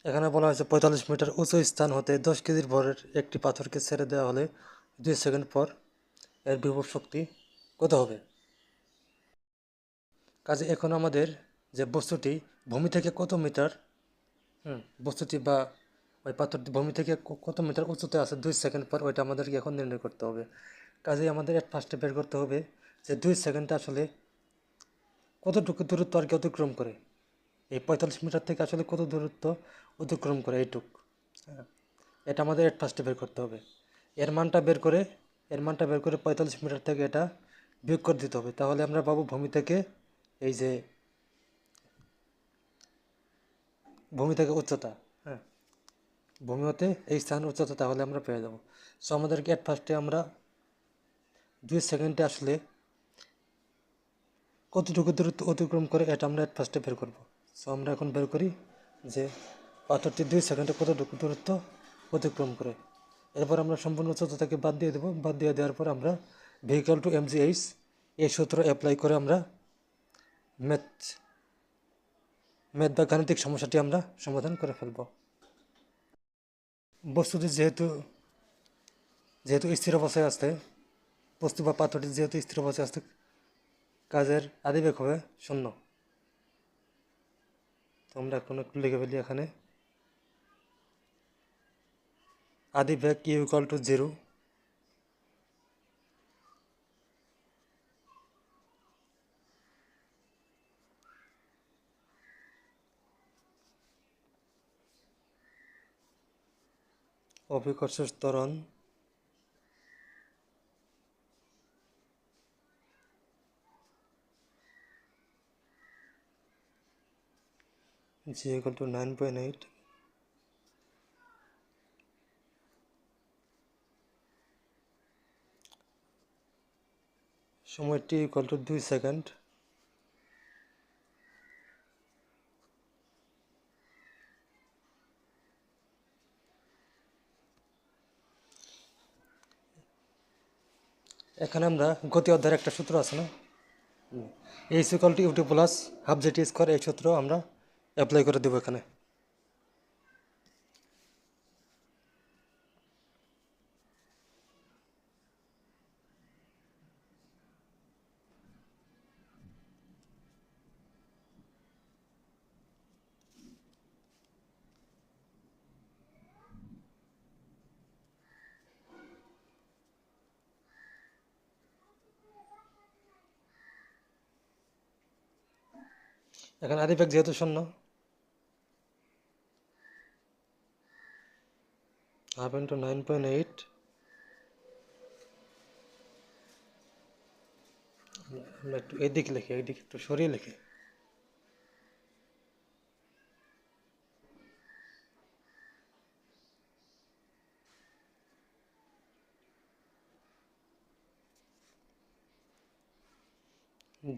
এখানে বলা হয়েছে 45 মিটার উঁচু স্থান হতে 10 কেজির ভরের একটি পাথরকে ছেড়ে দেওয়া হলে 2 সেকেন্ড পর এর বিভব শক্তি কত হবে। কাজে এখন আমাদের যে বস্তুটি ভূমি থেকে কত মিটার, বস্তুটি বা ওই পাথরটি ভূমি থেকে কত মিটার উঁচুতে আছে 2 সেকেন্ড পর, ওইটা আমাদেরকে এখন নির্ণয় করতে হবে। কাজেই আমাদের ফার্স্টে বের করতে হবে যে 2 সেকেন্ডে আসলে কতটুকু দূরত্ব আর কি অতিক্রম করে, এই 45 মিটার থেকে আসলে কত দূরত্ব অতিক্রম করে এইটুক। হ্যাঁ, এটা আমাদের ফার্স্টে বের করতে হবে। এর মানটা বের করে এর মানটা বের করে 45 মিটার থেকে এটা বিয়োগ করে দিতে হবে, তাহলে আমরা পাবো ভূমি থেকে এই যে ভূমি থেকে উচ্চতা। হ্যাঁ, ভূমি হতে এই স্থান উচ্চতা, তাহলে আমরা পেয়ে যাব। সো আমাদেরকে এট ফার্স্টে আমরা 2 সেকেন্ডে আসলে কতটুকু দূরত্ব অতিক্রম করে এটা আমরা এট ফার্স্টে বের করব। সো আমরা এখন বের করি যে পাথরটি 2 সেকেন্ডে কতটুকু দূরত্ব অতিক্রম করে। এরপর আমরা সম্পূর্ণ উচ্চতাকে বাদ দিয়ে দেবো। বাদ দিয়ে দেওয়ার পর আমরা ভেহিক্যাল টু mgh এই সূত্র অ্যাপ্লাই করে আমরা ম্যাথ ম্যাথ বা গাণিতিক সমস্যাটি আমরা সমাধান করে ফেলব। বস্তুটি যেহেতু যেহেতু স্থির অবস্থায় আসতে বস্তু বা পাথরটি যেহেতু স্থির অবস্থায় আসতে, কাজের আদিবেগ হবে 0। তো আমরা এখন একটু লিখে ফেলি এখানে আদিবেগ u = 0। অভিকর্ষজ ত্বরণ g = 9.8, সময় t = 2 সেকেন্ড। এখানে আমরা গতি অধ্যায়ের একটা সূত্র আছে না, h = u2 + ½ gt², এই সূত্র আমরা অ্যাপ্লাই করে দেবো এখানে। এখানে আদিবেগ যেহেতু 0, ½ × 9.8, আমরা একটু এদিকে লিখি, এইদিকে একটু সরিয়ে লিখি।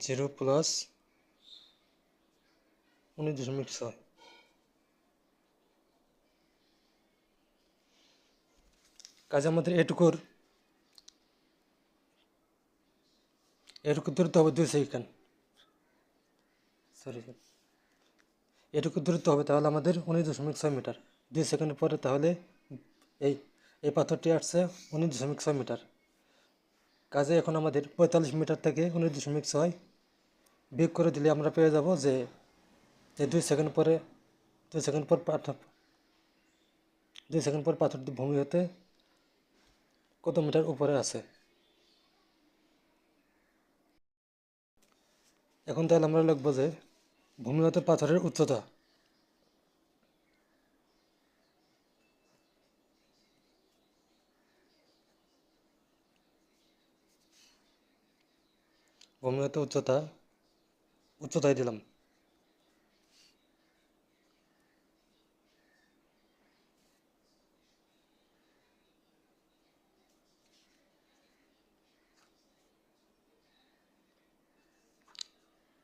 0 + 19.6। কাজে আমাদের এটুকুর দূরত্ব হবে 2 সেকেন্ড, সরি, এটুকু দূরত্ব হবে, তাহলে আমাদের 19.6 মিটার 2 সেকেন্ড পরে, তাহলে এই এই পাথরটি আসছে 19.6 মিটার। কাজে এখন আমাদের 45 মিটার থেকে 19.6 বিয়োগ করে দিলে আমরা পেয়ে যাব যে 2 সেকেন্ড পরে 2 সেকেন্ড পর 2 সেকেন্ড পর পাথরটি ভূমি হতে কত মিটার উপরে আছে। এখন তাহলে আমরা লিখব যে ভূমি হতে পাথরের উচ্চতা, ভূমি হতে উচ্চতায় দিলাম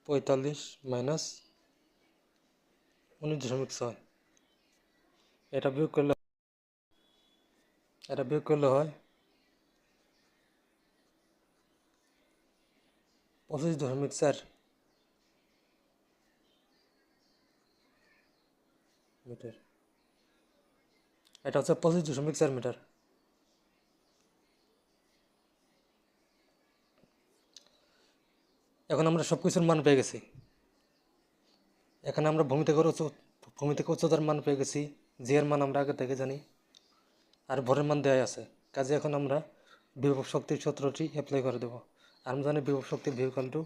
45 - 19.6। এটা বিয়োগ করলে হয় 25.4 মিটার। এটা হচ্ছে 25.4 মিটার। এখন আমরা সব কিছুর মান পেয়ে গেছি। এখানে আমরা ভূমি থেকে উচ্চতার মান পেয়ে গেছি, জি এর মান আমরা আগে থেকে জানি, আর ভরের মান দেওয়া আছে। কাজে এখন আমরা বিভব শক্তির সূত্রটি অ্যাপ্লাই করে দেবো। আর আমরা জানি বিভব শক্তি ভি ইকুয়াল টু,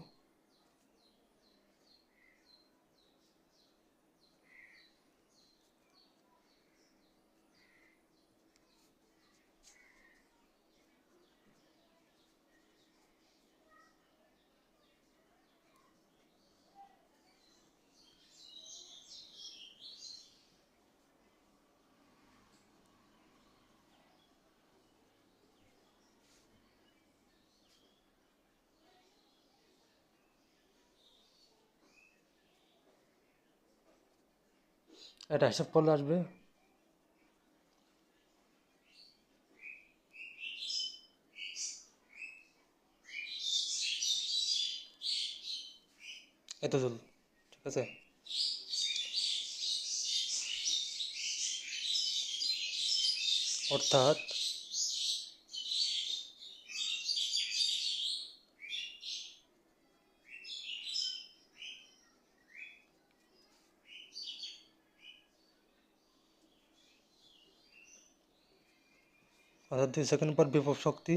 এটা হিসাব করলে আসবে এত জুল। ঠিক আছে, অর্থাৎ অর্থাৎ 2 সেকেন্ড পর বিভব শক্তি